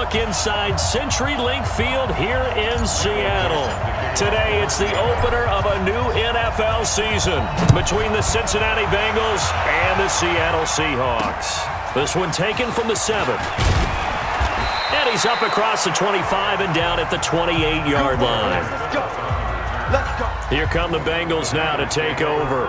look inside CenturyLink Field here in Seattle. Today, it's the opener of a new NFL season between the Cincinnati Bengals and the Seattle Seahawks. This one taken from the 7. And he's up across the 25 and down at the 28-yard line. Here come the Bengals now to take over.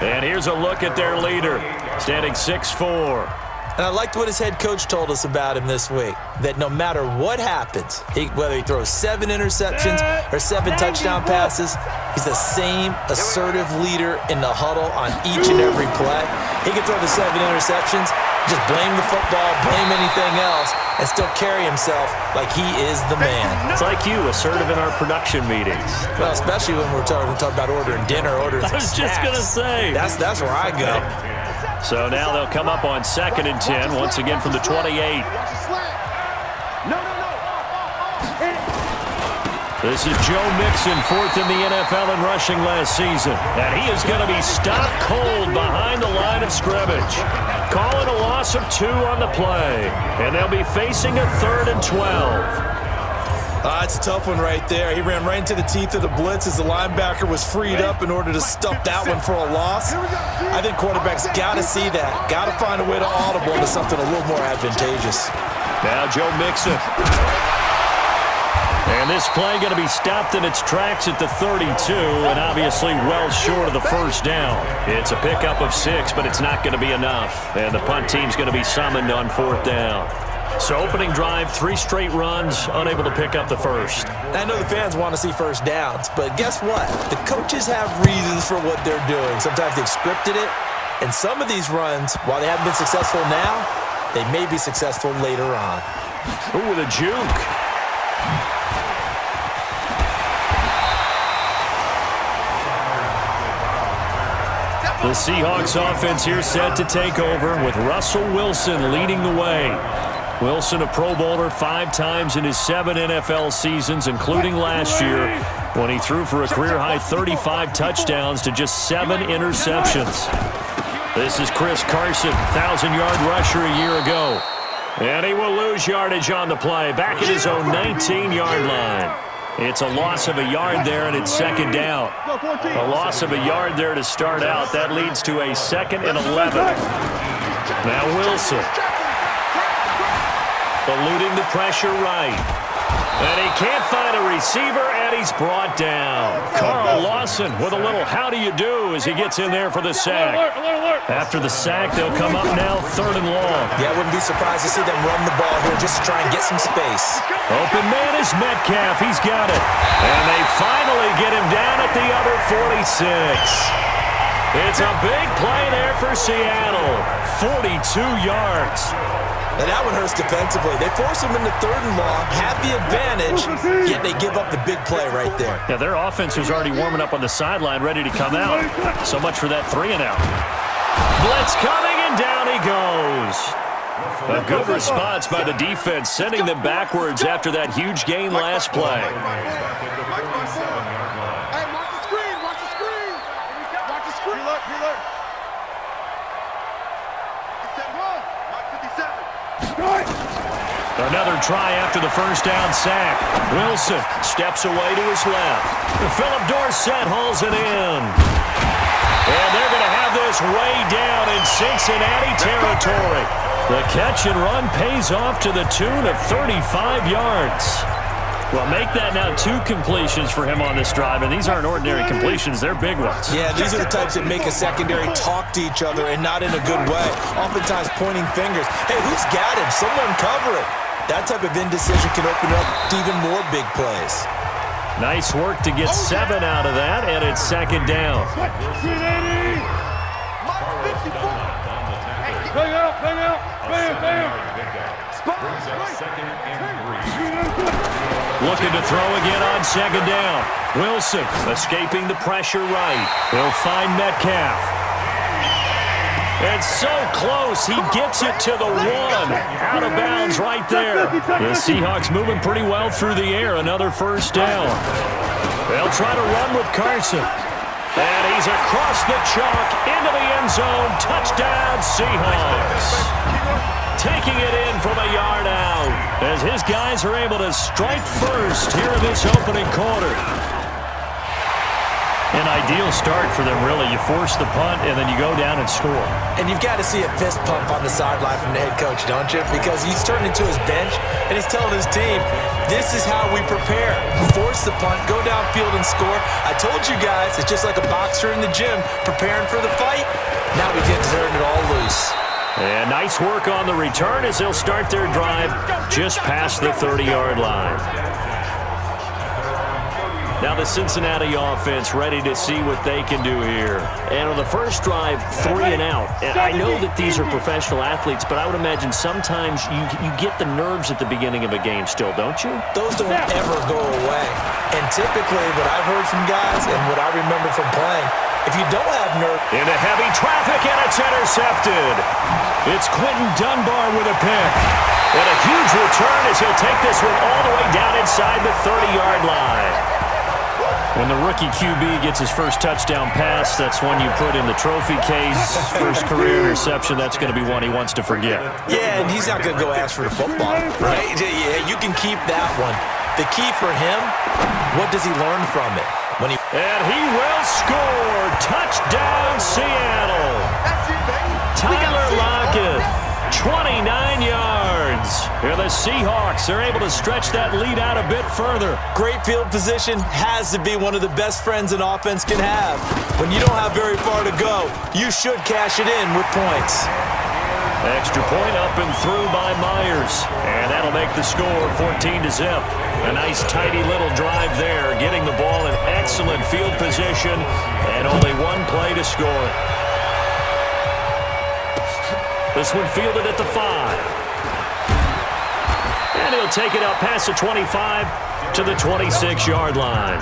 And here's a look at their leader, standing 6'4". And I liked what his head coach told us about him this week, that no matter what happens, whether he throws 7 interceptions or 7 touchdown passes, he's the same assertive leader in the huddle on each and every play. He can throw the 7 interceptions, just blame the football, blame anything else, and still carry himself like he is the man. It's like you, assertive in our production meetings. Well, especially when we're talking about ordering dinner, ordering snacks. I was just going to say. That's where I go. So now they'll come up on 2nd and 10, once again from the 28. This is Joe Mixon, 4th in the NFL in rushing last season. And he is going to be stopped cold behind the line of scrimmage. Calling a loss of 2 on the play. And they'll be facing a 3rd and 12. It's a tough one right there. He ran right into the teeth of the blitz as the linebacker was freed up in order to stuff that one for a loss. I think quarterbacks got to see that. Got to find a way to audible into something a little more advantageous. Now Joe Mixon. And this play going to be stopped in its tracks at the 32, and obviously well short of the first down. It's a pickup of 6, but it's not going to be enough. And the punt team's going to be summoned on 4th down. So opening drive, 3 straight runs, unable to pick up the first. I know the fans want to see first downs, but guess what? The coaches have reasons for what they're doing. Sometimes they've scripted it, and some of these runs, while they haven't been successful now, they may be successful later on. Ooh, with a juke. The Seahawks offense here set to take over with Russell Wilson leading the way. Wilson, a Pro Bowler 5 times in his 7 NFL seasons, including last year, when he threw for a career-high 35 touchdowns to just 7 interceptions. This is Chris Carson, 1,000-yard rusher a year ago. And he will lose yardage on the play, back at his own 19-yard line. It's a loss of a yard there, and it's 2nd down. A loss of a yard there to start out. That leads to a 2nd and 11. Now Wilson. Eluding the pressure right. And he can't find a receiver, and he's brought down. Carl Lawson with a little how do you do as he gets in there for the sack. After the sack, they'll come up now 3rd and long. Yeah, I wouldn't be surprised to see them run the ball here just to try and get some space. Open man is Metcalf. He's got it. And they finally get him down at the other 46. It's a big play there for Seattle. 42 yards. And that one hurts defensively. They force him into 3rd and long, have the advantage, yet they give up the big play right there. Yeah, their offense was already warming up on the sideline, ready to come out. So much for that 3 and out. Blitz coming, and down he goes. A good response by the defense, sending them backwards after that huge gain last play. Another try after the first down sack. Wilson steps away to his left. Philip Dorsett hauls it in. And they're going to have this way down in Cincinnati territory. The catch and run pays off to the tune of 35 yards. Well, make that now 2 completions for him on this drive, and these aren't ordinary completions. They're big ones. Yeah, these are the types that make a secondary talk to each other and not in a good way. Oftentimes pointing fingers. Hey, who's got him? Someone cover it. That type of indecision can open up to even more big plays. Nice work to get 7 out of that, and it's 2nd down. Looking to throw again on 2nd down. Wilson escaping the pressure right. He'll find Metcalf. And so close, he gets it to the 1. Out of bounds right there. The Seahawks moving pretty well through the air. Another first down. They'll try to run with Carson. And he's across the chalk into the end zone. Touchdown, Seahawks. Taking it in from a yard out. as his guys are able to strike first here in this opening quarter. An ideal start for them, really. You force the punt, and then you go down and score. And you've got to see a fist pump on the sideline from the head coach, don't you? Because he's turning to his bench, and he's telling his team, this is how we prepare. Force the punt, go downfield and score. I told you guys, it's just like a boxer in the gym preparing for the fight. Now we get to turn it all loose. And nice work on the return as they'll start their drive just past the 30-yard line. Now the Cincinnati offense ready to see what they can do here. And on the first drive, 3 and out. And I know that these are professional athletes, but I would imagine sometimes you get the nerves at the beginning of a game still, don't you? Those don't ever go away. And typically what I've heard from guys and what I remember from playing, if you don't have nerves... Into heavy traffic, and it's intercepted. It's Quentin Dunbar with a pick. And a huge return as he'll take this one all the way down inside the 30-yard line. When the rookie QB gets his first touchdown pass, that's one you put in the trophy case. First career interception, that's going to be one he wants to forget. Yeah, and he's not going to go ask for the football, right? Yeah, you can keep that one. The key for him, what does he learn from it? And he will score. Touchdown, Seattle. Tyler Lockett, 29 yards. Here the Seahawks are able to stretch that lead out a bit further. Great field position has to be one of the best friends an offense can have. When you don't have very far to go, you should cash it in with points. Extra point up and through by Myers. And that'll make the score 14-0. A nice tidy little drive there, getting the ball in excellent field position, and only one play to score. This one fielded at the 5. And he'll take it out past the 25 to the 26-yard line.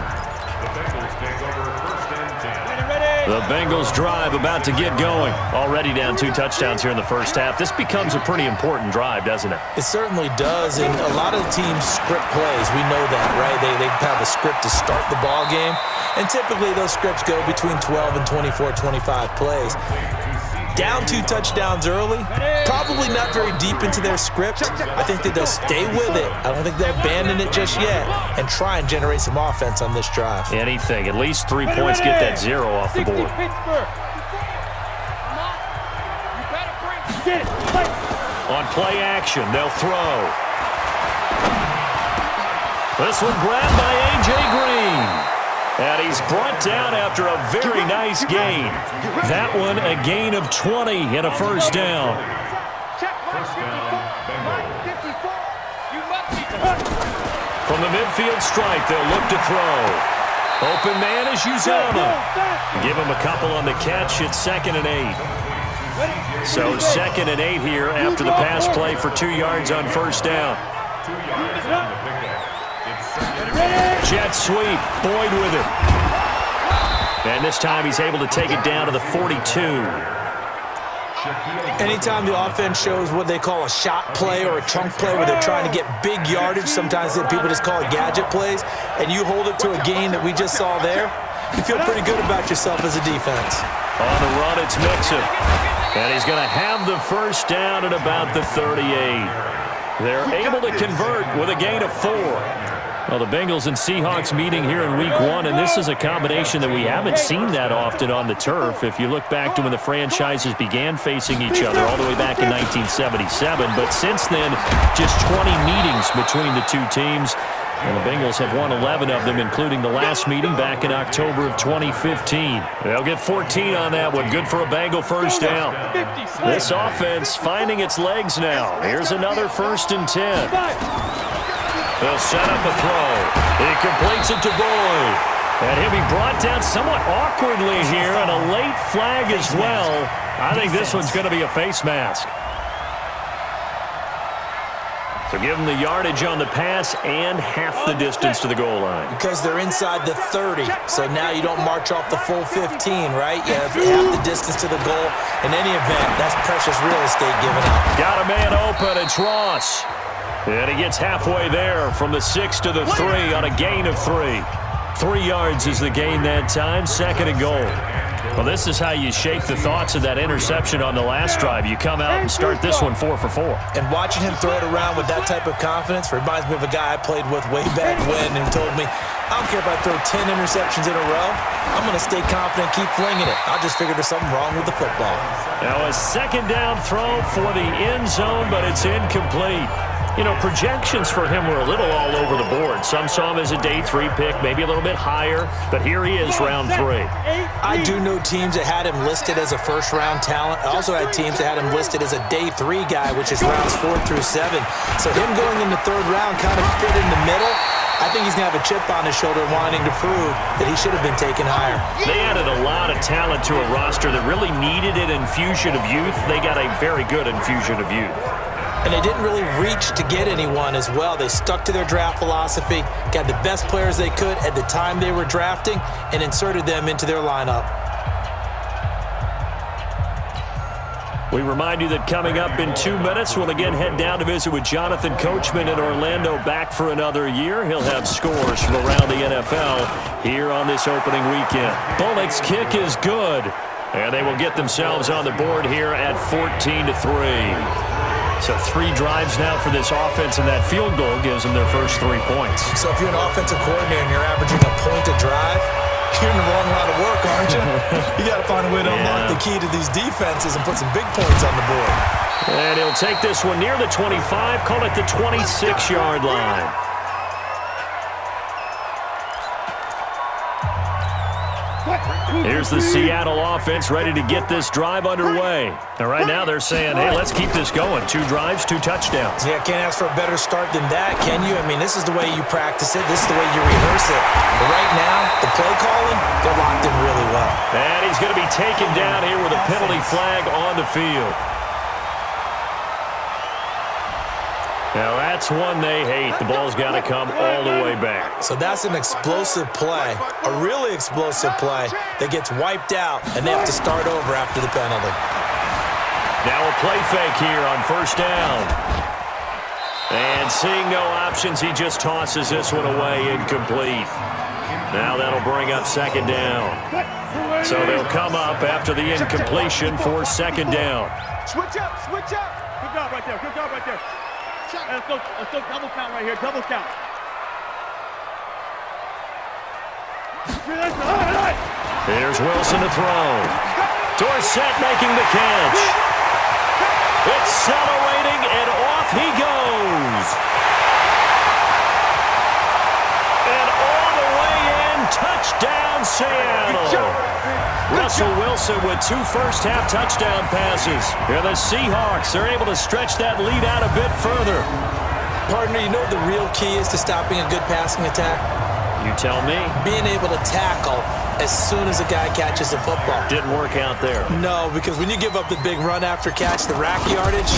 The Bengals drive about to get going. Already down 2 touchdowns here in the first half. This becomes a pretty important drive, doesn't it? It certainly does, and a lot of teams script plays. We know that, right? They have a script to start the ball game, and typically those scripts go between 12 and 24, 25 plays. Down 2 touchdowns early, probably not very deep into their script. I think that they'll stay with it. I don't think they'll abandon it just yet and try and generate some offense on this drive. Anything. At least 3 points, get that 0 off the board. On play action, they'll throw. This one grabbed by A.J. Green. And he's brought down after a very nice gain. That one a gain of 20 and a first down. From the midfield stripe, they'll look to throw. Open man is Uzomah. Give him a couple on the catch. It's 2nd and 8. So 2nd and 8 here after the pass play for 2 yards on first down. Jet sweep, Boyd with it. And this time he's able to take it down to the 42. Anytime the offense shows what they call a shot play or a chunk play where they're trying to get big yardage, sometimes people just call it gadget plays, and you hold it to a gain that we just saw there, you feel pretty good about yourself as a defense. On the run, it's Mixon. And he's going to have the first down at about the 38. They're able to convert with a gain of 4. Well, the Bengals and Seahawks meeting here in Week 1, and this is a combination that we haven't seen that often on the turf. If you look back to when the franchises began facing each other all the way back in 1977, but since then, just 20 meetings between the two teams, and the Bengals have won 11 of them, including the last meeting back in October of 2015. They'll get 14 on that one. Good for a Bengal first down. This offense finding its legs now. Here's another 1st and 10. They'll set up a throw. He completes it to Boyd. And he'll be brought down somewhat awkwardly here, and a late flag as well. I think this one's going to be a face mask. So give them the yardage on the pass and half the distance to the goal line. Because they're inside the 30, so now you don't march off the full 15, right? You have half the distance to the goal. In any event, that's precious real estate given up. Got a man open. It's Ross. And he gets halfway there from the 6 to the 3 on a gain of 3. 3 yards is the gain that time. 2nd and goal. Well, this is how you shake the thoughts of that interception on the last drive. You come out and start this one 4 for 4. And watching him throw it around with that type of confidence reminds me of a guy I played with way back when who told me, I don't care if I throw 10 interceptions in a row. I'm going to stay confident, keep flinging it. I just figured there's something wrong with the football. Now a second down throw for the end zone, but it's incomplete. You know, projections for him were a little all over the board. Some saw him as a day 3 pick, maybe a little bit higher, but here he is, round 3. I do know teams that had him listed as a first-round talent. I also had teams that had him listed as a day 3 guy, which is rounds 4 through 7. So him going in the 3rd round kind of fit in the middle. I think he's going to have a chip on his shoulder wanting to prove that he should have been taken higher. They added a lot of talent to a roster that really needed an infusion of youth. They got a very good infusion of youth. And they didn't really reach to get anyone as well. They stuck to their draft philosophy, got the best players they could at the time they were drafting, and inserted them into their lineup. We remind you that coming up in 2 minutes, we'll again head down to visit with Jonathan Coachman in Orlando, back for another year. He'll have scores from around the NFL here on this opening weekend. Bullock's kick is good, and they will get themselves on the board here at 14-3. So 3 drives now for this offense, and that field goal gives them their first 3 points. So if you're an offensive coordinator and you're averaging a point a drive, you're in the wrong line of work, aren't you? You got to find a way to unlock the key to these defenses and put some big points on the board. And he'll take this one near the 25, call it the 26-yard line. Here's the Seattle offense ready to get this drive underway. And right now they're saying, hey, let's keep this going. 2 drives, 2 touchdowns. Yeah, can't ask for a better start than that, can you? I mean, this is the way you practice it. This is the way you rehearse it. But right now, the play calling, they're locked in really well. And he's going to be taken down here with a penalty flag on the field. Now, that's one they hate. The ball's got to come all the way back. So that's an explosive play, a really explosive play that gets wiped out, and they have to start over after the penalty. Now a play fake here on first down. And seeing no options, he just tosses this one away, incomplete. Now that'll bring up second down. So they'll come up after the incompletion for second down. Switch up, switch up. Good job right there, good job right there. Let's go double count right here, double count. Here's Wilson to throw. Dorsett making the catch. Accelerating, and off he goes. And all the way in, touchdown Seattle. Russell Wilson with 2 first-half touchdown passes. And the Seahawks are able to stretch that lead out a bit further. Partner, you know what the real key is to stopping a good passing attack? You tell me. Being able to tackle as soon as a guy catches the football. Didn't work out there. No, because when you give up the big run after catch, the rack yardage,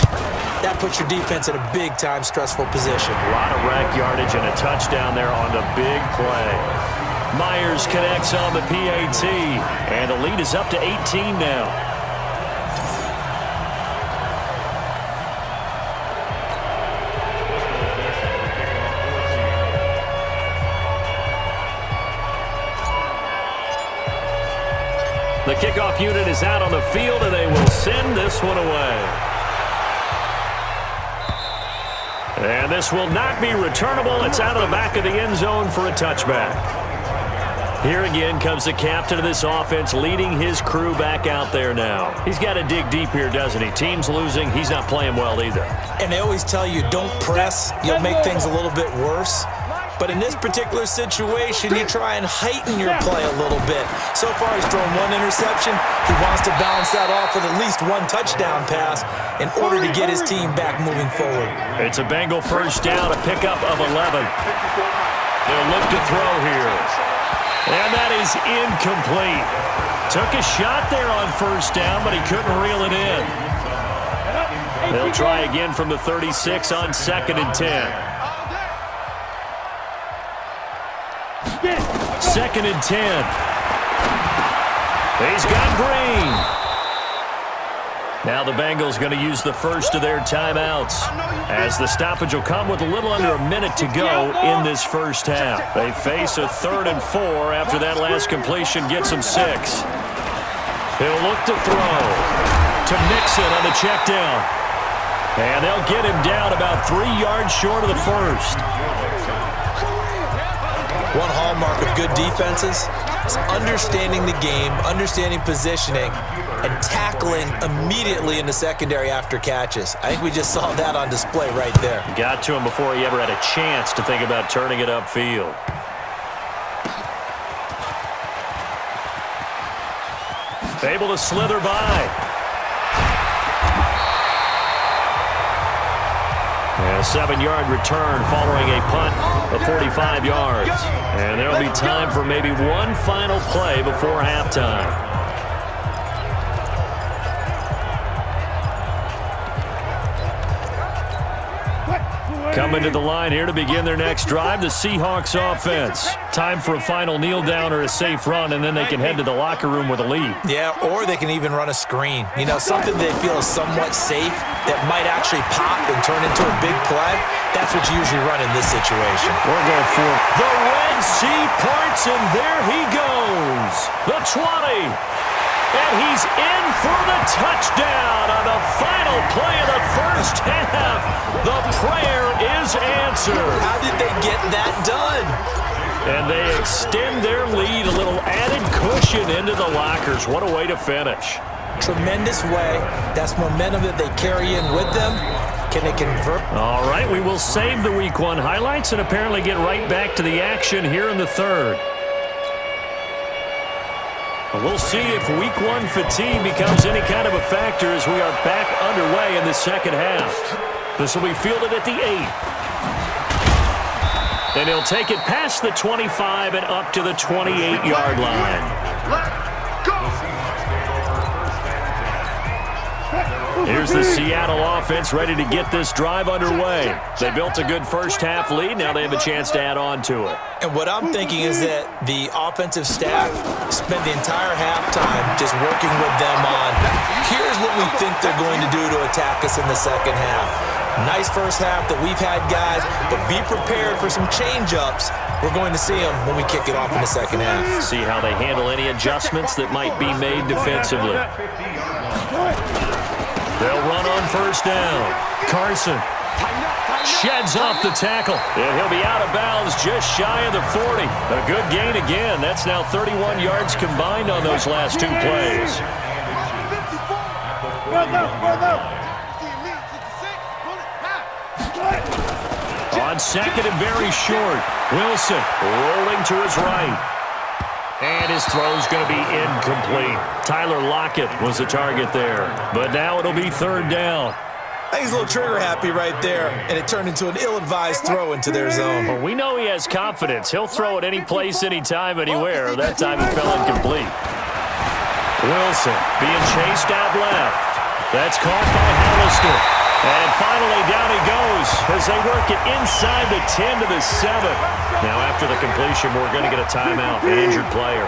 that puts your defense in a big-time stressful position. A lot of rack yardage and a touchdown there on the big play. Myers connects on the PAT, and the lead is up to 18 now. The kickoff unit is out on the field, and they will send this one away. And this will not be returnable. It's out of the back of the end zone for a touchback. Here again comes the captain of this offense, leading his crew back out there now. He's got to dig deep here, doesn't he? Team's losing. He's not playing well either. And they always tell you, don't press. You'll make things a little bit worse. But in this particular situation, you try and heighten your play a little bit. So far, he's thrown 1 interception. He wants to balance that off with at least 1 touchdown pass in order to get his team back moving forward. It's a Bengal first down, a pickup of 11. They'll look to throw here. And that is incomplete. Took a shot there on first down, but he couldn't reel it in. They'll try again from the 36 on 2nd and 10. 2nd and 10. He's got Green. Now the Bengals going to use the first of their timeouts, as the stoppage will come with a little under a minute to go in this first half. They face a 3rd and 4 after that last completion gets them 6. He'll look to throw to Mixon on the check down. And they'll get him down about 3 yards short of the first. One hallmark of good defenses is understanding the game, understanding positioning, and tackling immediately in the secondary after catches. I think we just saw that on display right there. Got to him before he ever had a chance to think about turning it upfield. Able to slither by. And a 7-yard return following a punt of 45 yards. And there will be time for maybe one final play before halftime. Coming to the line here to begin their next drive, the Seahawks offense. Time for a final kneel down or a safe run, and then they can head to the locker room with a lead. Yeah, or they can even run a screen. You know, something they feel is somewhat safe that might actually pop and turn into a big play. That's what you usually run in this situation. We're going for the Red Sea parts, and there he goes. The 20. And he's in for the touchdown on the final play of the first half. The prayer is answered. How did they get that done? And they extend their lead, a little added cushion into the lockers. What a way to finish. Tremendous way. That's momentum that they carry in with them. Can they convert? All right, we will save the Week 1 highlights and apparently get right back to the action here in the third. We'll see if Week 1 fatigue becomes any kind of a factor as we are back underway in the second half. This will be fielded at the 8. And he'll take it past the 25 and up to the 28-yard line. Let's go! Here's the Seattle offense ready to get this drive underway. They built a good first-half lead. Now they have a chance to add on to it. And what I'm thinking is that the offensive staff spent the entire halftime just working with them on, here's what we think they're going to do to attack us in the second half. Nice first half that we've had, guys, but be prepared for some change-ups. We're going to see them when we kick it off in the second half. See how they handle any adjustments that might be made defensively. They'll run on first down. Carson sheds off the tackle. And he'll be out of bounds just shy of the 40. A good gain again. That's now 31 yards combined on those last 2 plays. On second and very short, Wilson rolling to his right. And his throw's going to be incomplete. Tyler Lockett was the target there. But now it'll be third down. I think he's a little trigger happy right there, and it turned into an ill-advised throw into their zone. Well, we know he has confidence. He'll throw it any place, anytime, anywhere. That time it fell incomplete. Wilson being chased out left. That's caught by Hollister. And finally, down he goes as they work it inside the 10 to the 7. Now, after the completion, we're going to get a timeout, an injured player.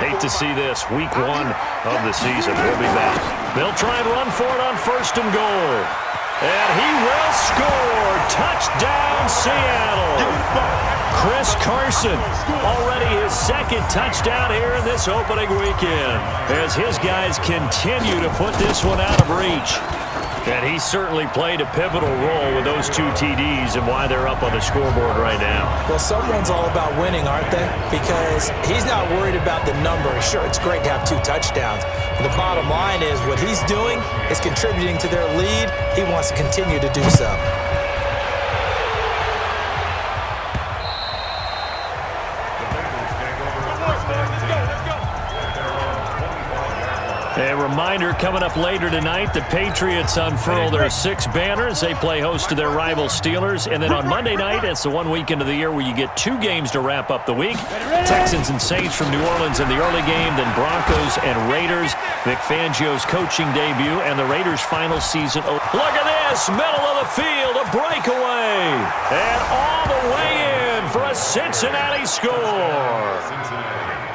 Hate to see this. Week 1 of the season. We'll be back. They'll try and run for it on first and goal. And he will score. Touchdown, Seattle. Chris Carson, already his second touchdown here in this opening weekend, as his guys continue to put this one out of reach. And he certainly played a pivotal role with those 2 TDs and why they're up on the scoreboard right now. Well, someone's all about winning, aren't they? Because he's not worried about the number. Sure, it's great to have 2 touchdowns. But the bottom line is what he's doing is contributing to their lead. He wants to continue to do so. A reminder coming up later tonight, the Patriots unfurl their 6 banners. They play host to their rival Steelers. And then on Monday night, it's the one weekend of the year where you get 2 games to wrap up the week. Texans and Saints from New Orleans in the early game, then Broncos and Raiders. Vic Fangio's coaching debut and the Raiders' final season. Look at this, middle of the field, a breakaway. And all the way in for a Cincinnati score.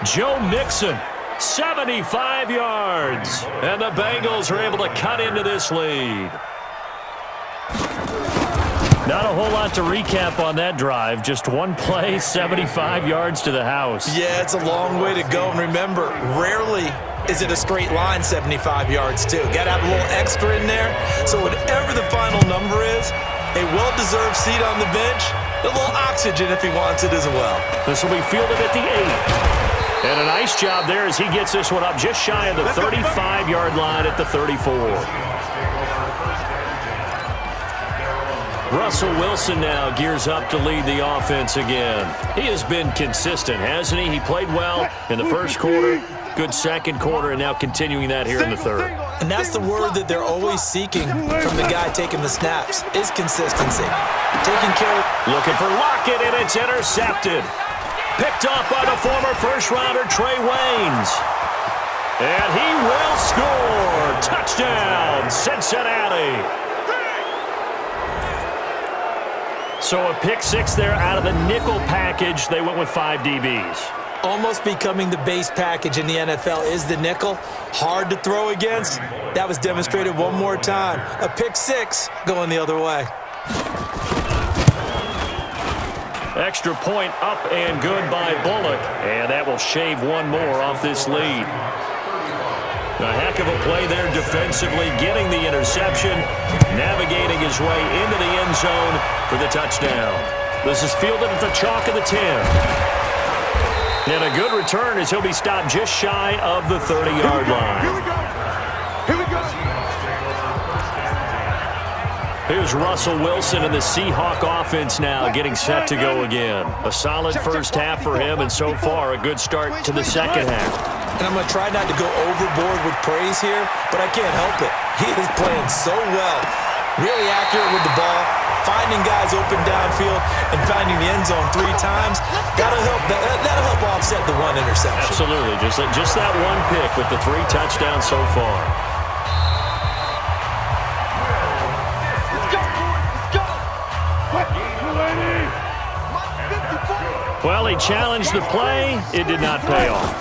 Joe Mixon. 75 yards, and the Bengals are able to cut into this lead. Not a whole lot to recap on that drive. Just one play, 75 yards to the house. Yeah, it's a long way to go. And remember, rarely is it a straight line 75 yards, too. Got to have a little extra in there. So whatever the final number is, a well-deserved seat on the bench, a little oxygen if he wants it as well. This will be fielded at the 8. And a nice job there as he gets this one up just shy of the 35-yard line at the 34. Russell Wilson now gears up to lead the offense again. He has been consistent, hasn't he? He played well in the first quarter, good second quarter, and now continuing that here in the third. And that's the word that they're always seeking from the guy taking the snaps, is consistency. Taking care of... Looking for Lockett, and it's intercepted. Picked off by the former first-rounder Trey Waynes. And he will score. Touchdown, Cincinnati. So a pick six there out of the nickel package. They went with 5 DBs. Almost becoming the base package in the NFL is the nickel. Hard to throw against. That was demonstrated one more time. A pick six going the other way. Extra point up and good by Bullock. And that will shave one more off this lead. A heck of a play there defensively, getting the interception, navigating his way into the end zone for the touchdown. This is fielded at the chalk of the 10. And a good return as he'll be stopped just shy of the 30-yard line. Here we go. Here we go. Here's Russell Wilson and the Seahawk offense now getting set to go again. A solid first half for him, and so far a good start to the second half. And I'm going to try not to go overboard with praise here, but I can't help it. He is playing so well. Really accurate with the ball, finding guys open downfield, and finding the end zone 3 times. That'll help offset the 1 interception. Absolutely. Just that one pick with the 3 touchdowns so far. Well, he challenged the play. It did not pay off.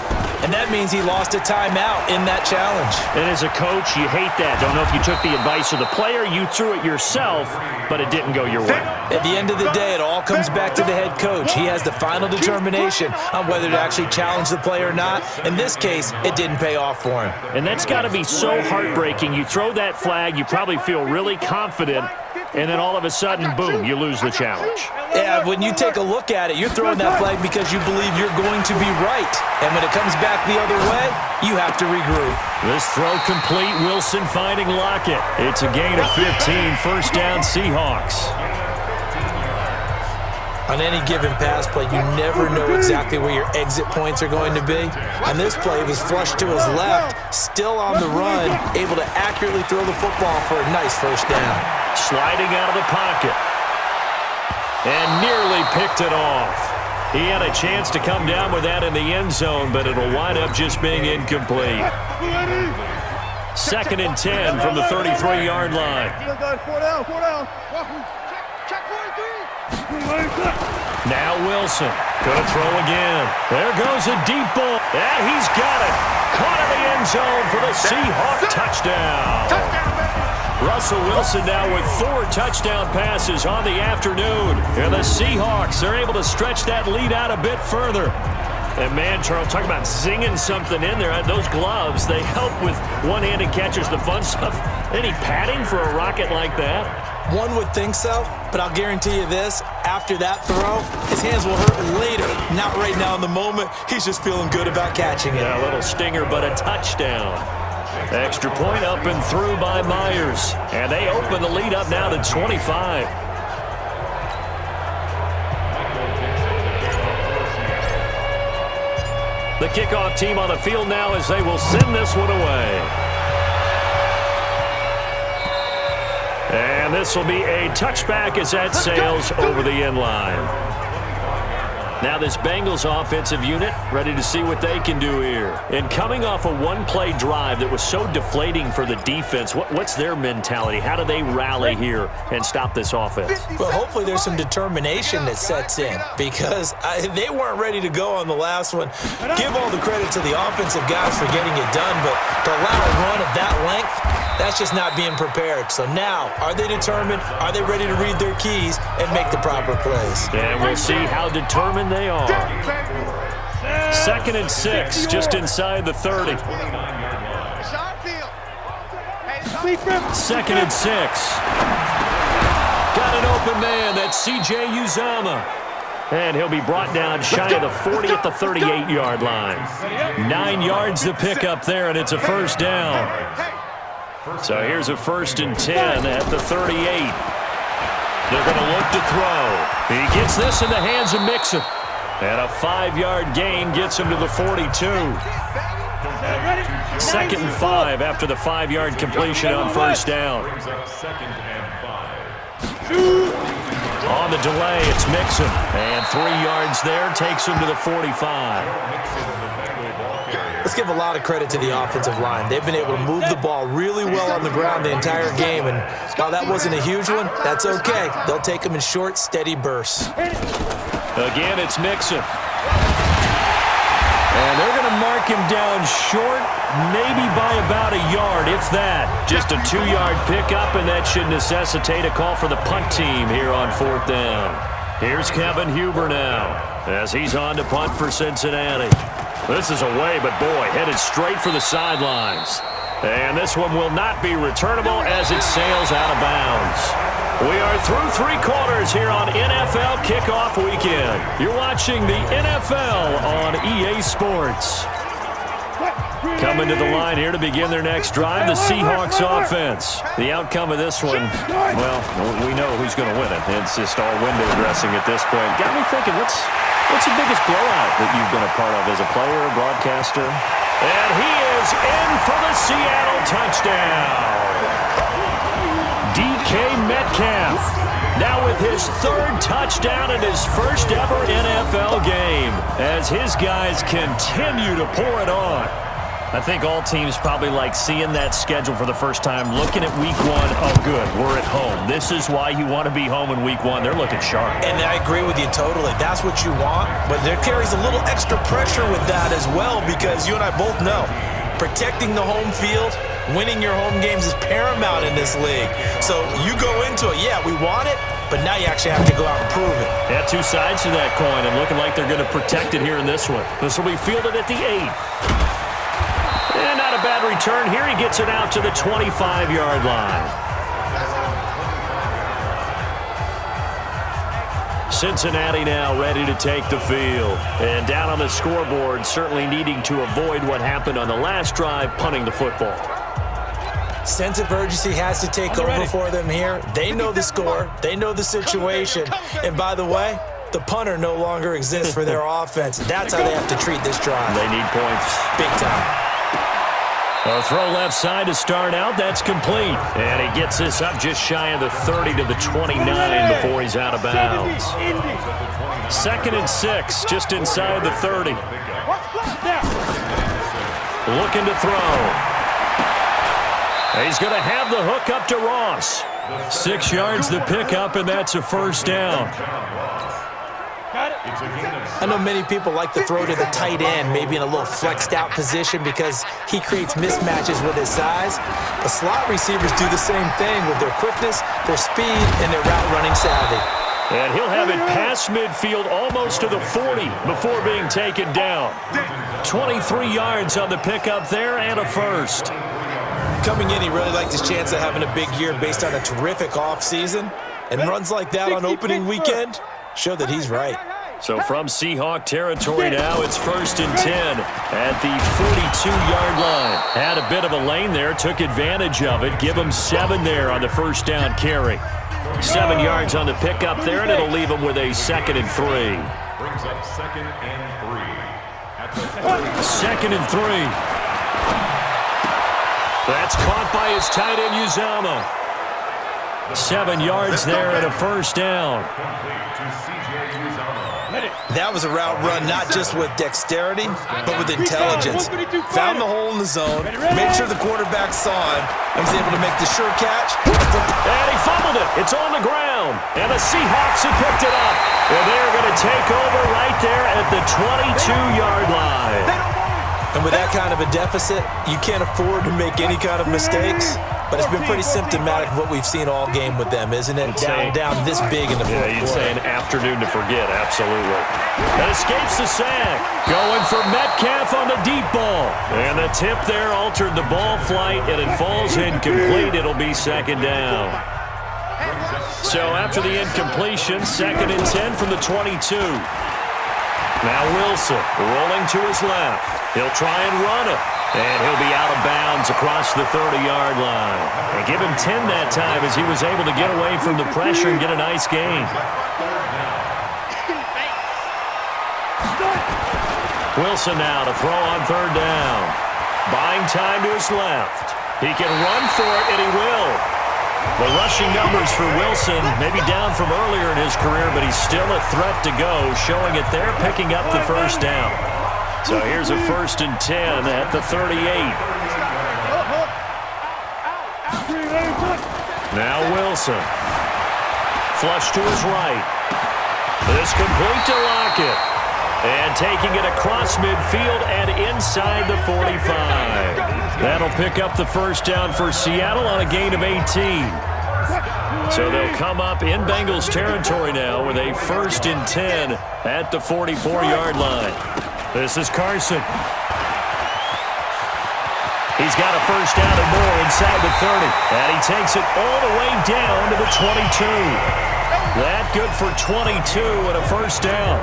And that means he lost a timeout in that challenge. And as a coach, you hate that. Don't know if you took the advice of the player, you threw it yourself, but it didn't go your way. At the end of the day, it all comes back to the head coach. He has the final determination on whether to actually challenge the play or not. In this case, it didn't pay off for him. And that's got to be so heartbreaking. You throw that flag, you probably feel really confident, and then all of a sudden, boom, you lose the challenge. Yeah, when you take a look at it, you're throwing that flag because you believe you're going to be right. And when it comes back the other way, you have to regroup. This throw complete, Wilson finding Lockett. It's a gain of 15, first down Seahawks. On any given pass play, you never know exactly where your exit points are going to be. On this play, it was flushed to his left, still on the run, able to accurately throw the football for a nice first down. Sliding out of the pocket. And nearly picked it off. He had a chance to come down with that in the end zone, but it'll wind up just being incomplete. 2nd and 10 from the 33-yard line. 4 down. Check 43. Now Wilson. Gonna throw again. There goes a deep ball. And he's got it. Caught in the end zone for the Seahawk touchdown. Russell Wilson now with 4 touchdown passes on the afternoon. And the Seahawks are able to stretch that lead out a bit further. And man, Charles, talk about zinging something in there. Those gloves, they help with one-handed catches, the fun stuff. Any padding for a rocket like that? One would think so, but I'll guarantee you this. After that throw, his hands will hurt later. Not right now in the moment. He's just feeling good about catching it. Yeah, a little stinger, but a touchdown. Extra point up and through by Myers. And they open the lead up now to 25. The kickoff team on the field now as they will send this one away. And this will be a touchback as that sails over the end line. Now this Bengals offensive unit ready to see what they can do here. And coming off a one-play drive that was so deflating for the defense, what's their mentality? How do they rally here and stop this offense? Well, hopefully there's some determination that sets in because they weren't ready to go on the last one. Give all the credit to the offensive guys for getting it done, but to allow a run of that length, that's just not being prepared. So now, are they determined? Are they ready to read their keys and make the proper plays? And we'll see how determined they are. 2nd and 6, just inside the 30. 2nd and 6. Got an open man. That's C.J. Uzomah. And he'll be brought down shy of the 40 at the 38-yard line. 9 yards to pick up there, and it's a first down. So here's a 1st and 10 at the 38. They're going to look to throw. He gets this in the hands of Mixon. And a 5-yard gain gets him to the 42. 2nd and 5 after the 5-yard completion on first down. On the delay, it's Mixon. And 3 yards there takes him to the 45. Let's give a lot of credit to the offensive line. They've been able to move the ball really well on the ground the entire game. And while that wasn't a huge one, that's okay. They'll take them in short, steady bursts. Again, it's Mixon. And they're going to mark him down short, maybe by about a yard, if that. Just a 2-yard pickup, and that should necessitate a call for the punt team here on 4th down. Here's Kevin Huber now as he's on to punt for Cincinnati. This is away, but boy, headed straight for the sidelines. And this one will not be returnable as it sails out of bounds. We are through 3 quarters here on NFL Kickoff Weekend. You're watching the NFL on EA Sports. Coming to the line here to begin their next drive, the Seahawks offense. The outcome of this one, well, we know who's going to win it. It's just all window dressing at this point. Got me thinking, what's the biggest blowout that you've been a part of as a player, broadcaster? And he is in for the Seattle touchdown. DK Metcalf, now with his 3rd touchdown in his first ever NFL game, as his guys continue to pour it on. I think all teams probably like seeing that schedule for the first time, looking at week 1. Oh, good, we're at home. This is why you want to be home in week 1. They're looking sharp. And I agree with you totally. That's what you want, but there carries a little extra pressure with that as well because you and I both know protecting the home field, winning your home games is paramount in this league. So you go into it, yeah, we want it, but now you actually have to go out and prove it. Yeah, 2 sides to that coin, and looking like they're going to protect it here in this one. This will be fielded at the 8. And not a bad return here. He gets it out to the 25-yard line. Cincinnati now ready to take the field. And down on the scoreboard, certainly needing to avoid what happened on the last drive, punting the football. Sense of urgency has to take over for them here. They know the score. They know the situation. And by the way, the punter no longer exists for their offense. That's how they have to treat this drive. They need points. Big time. A throw left side to start out. That's complete. And he gets this up just shy of the 30 to the 29 before he's out of bounds. 2nd and 6, just inside the 30. Looking to throw. He's going to have the hook up to Ross. 6 yards the pickup, and that's a first down. I know many people like to throw to the tight end, maybe in a little flexed out position because he creates mismatches with his size. But slot receivers do the same thing with their quickness, their speed, and their route running savvy. And he'll have it past midfield almost to the 40 before being taken down. 23 yards on the pickup there and a first. Coming in, he really liked his chance of having a big year based on a terrific offseason. And runs like that on opening weekend show that he's right. So from Seahawk territory now, it's 1st and 10 at the 42-yard line. Had a bit of a lane there, took advantage of it. Give him 7 there on the first down carry. 7 yards on the pickup there, and it'll leave him with a 2nd and 3. Brings up 2nd and 3. At the 2nd and 3. That's caught by his tight end, Uzomah. 7 yards there and a first down. That was a route run not just with dexterity, but with intelligence. Found the hole in the zone, made sure the quarterback saw him, and was able to make the sure catch. And he fumbled it. It's on the ground. And the Seahawks have picked it up. And they're going to take over right there at the 22-yard line. And with that kind of a deficit, you can't afford to make any kind of mistakes. But it's been pretty symptomatic of what we've seen all game with them, isn't it? Down this big in the fourth quarter. Yeah, you'd say an afternoon to forget, absolutely. That escapes the sack. Going for Metcalf on the deep ball. And the tip there altered the ball flight, and it falls incomplete. It'll be second down. So after the incompletion, 2nd and 10 from the 22. Now Wilson rolling to his left. He'll try and run it. And he'll be out of bounds across the 30-yard line. And give him 10 that time as he was able to get away from the pressure and get a nice gain. Wilson now to throw on 3rd down. Buying time to his left. He can run for it, and he will. The rushing numbers for Wilson maybe down from earlier in his career, but he's still a threat to go, showing it there, picking up the first down. So here's a 1st and 10 at the 38. Now Wilson. Flush to his right. This complete to Lockett. And taking it across midfield and inside the 45. That'll pick up the first down for Seattle on a gain of 18. So they'll come up in Bengals territory now with a 1st and 10 at the 44-yard line. This is Carson. He's got a first down and more inside the 30. And he takes it all the way down to the 22. That good for 22 and a first down.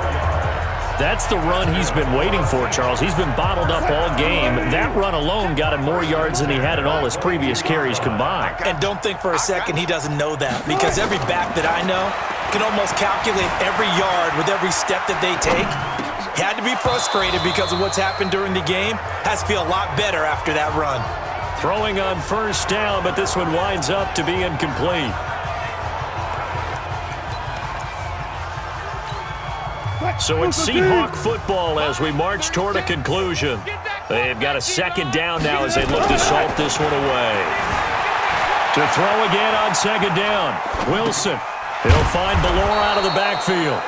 That's the run he's been waiting for, Charles. He's been bottled up all game. That run alone got him more yards than he had in all his previous carries combined. And don't think for a second he doesn't know that, because every back that I know can almost calculate every yard with every step that they take. He had to be frustrated because of what's happened during the game. Has to feel a lot better after that run. Throwing on first down, but this one winds up to be incomplete. So it's Seahawk football as we march toward a conclusion. They've got a 2nd down now as they look to salt this one away. To throw again on 2nd down. Wilson. He'll find Ballore out of the backfield.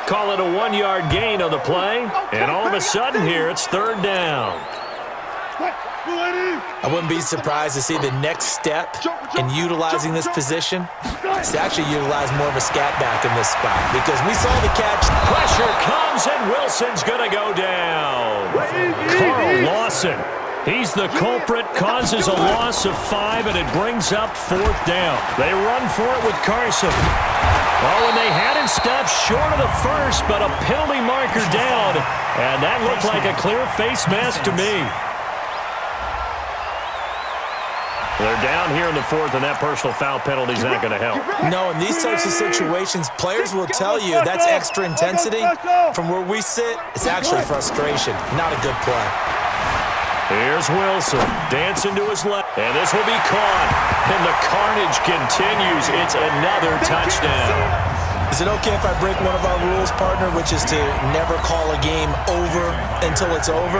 Call it a 1-yard gain on the play. And all of a sudden here, it's 3rd down. I wouldn't be surprised to see the next step in utilizing this position is to actually utilize more of a scat back in this spot, because we saw the catch. Pressure comes, and Wilson's going to go down. Carl Lawson, he's the culprit, causes a loss of 5, and it brings up 4th down. They run for it with Carson. Oh, and they had it stopped short of the first, but a penalty marker down, and that looked like a clear face mask to me. They're down here in the 4th, and that personal foul penalty is not going to help. No, in these types of situations, players will tell you that's extra intensity. From where we sit, it's actually frustration, not a good play. Here's Wilson, dancing to his left, and this will be caught. And the carnage continues. It's another touchdown. Is it okay if I break one of our rules, partner, which is to never call a game over until it's over?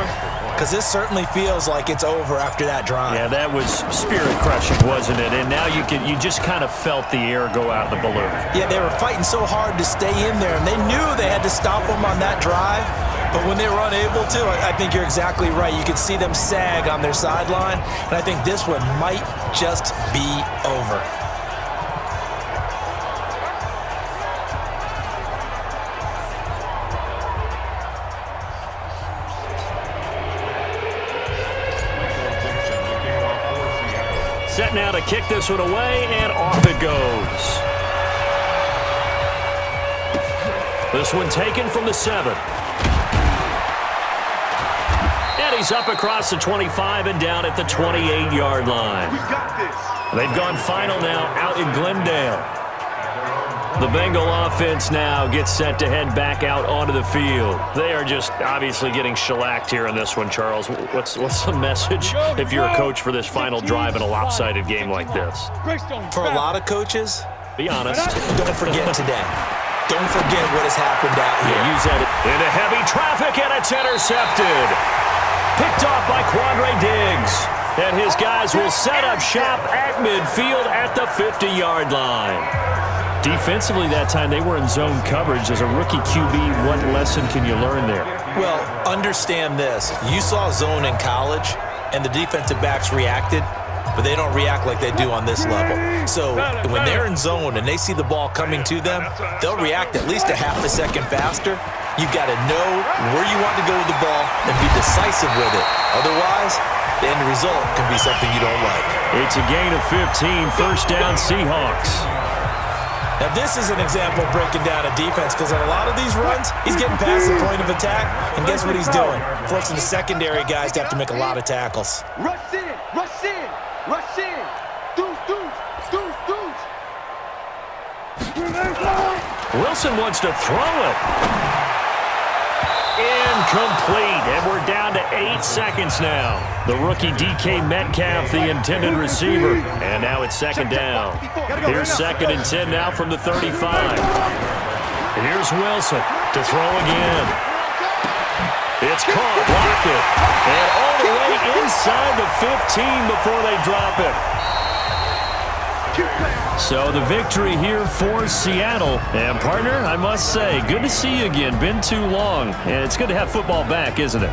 Because this certainly feels like it's over after that drive. Yeah, that was spirit-crushing, wasn't it? And now you just kind of felt the air go out of the balloon. Yeah, they were fighting so hard to stay in there, and they knew they had to stop them on that drive. But when they were unable to, I think you're exactly right. You could see them sag on their sideline, and I think this one might just be over. Set now to kick this one away, and off it goes. This one taken from the 7. And he's up across the 25 and down at the 28-yard line. They've gone final now out in Glendale. The Bengal offense now gets set to head back out onto the field. They are just obviously getting shellacked here in this one, Charles. What's the message if you're a coach for this final drive in a lopsided game like this? For a lot of coaches, Be honest. don't forget today. Don't forget what has happened out here. Yeah, use that into heavy traffic, and it's intercepted. Picked off by Quandre Diggs. And his guys will set up shop at midfield at the 50-yard line. Defensively that time, they were in zone coverage. As a rookie QB, what lesson can you learn there? Well, understand this. You saw zone in college, and the defensive backs reacted, but they don't react like they do on this level. So when they're in zone and they see the ball coming to them, they'll react at least a half a second faster. You've got to know where you want to go with the ball and be decisive with it. Otherwise, the end result can be something you don't like. It's a gain of 15, first down Seahawks. Now, this is an example of breaking down a defense because on a lot of these runs, he's getting past the point of attack, and guess what he's doing? Forcing the secondary guys to have to make a lot of tackles. Rush in, rush in, rush in. Deuce, deuce, deuce, deuce. Wilson wants to throw it. Incomplete, and we're down to 8 seconds now. The rookie DK Metcalf, the intended receiver, and now it's second down. Here's 2nd and 10 now from the 35. Here's Wilson to throw again. It's caught, block it, and all the way inside the 15 before they drop it. So the victory here for Seattle. And, partner, I must say, good to see you again. Been too long. And it's good to have football back, isn't it?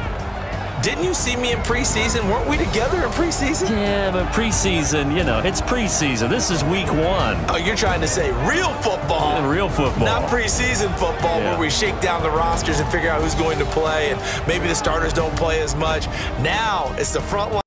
Didn't you see me in preseason? Weren't we together in preseason? Yeah, but preseason, it's preseason. This is week 1. Oh, you're trying to say real football. Real football. Not preseason football where we shake down the rosters and figure out who's going to play and maybe the starters don't play as much. Now it's the front line.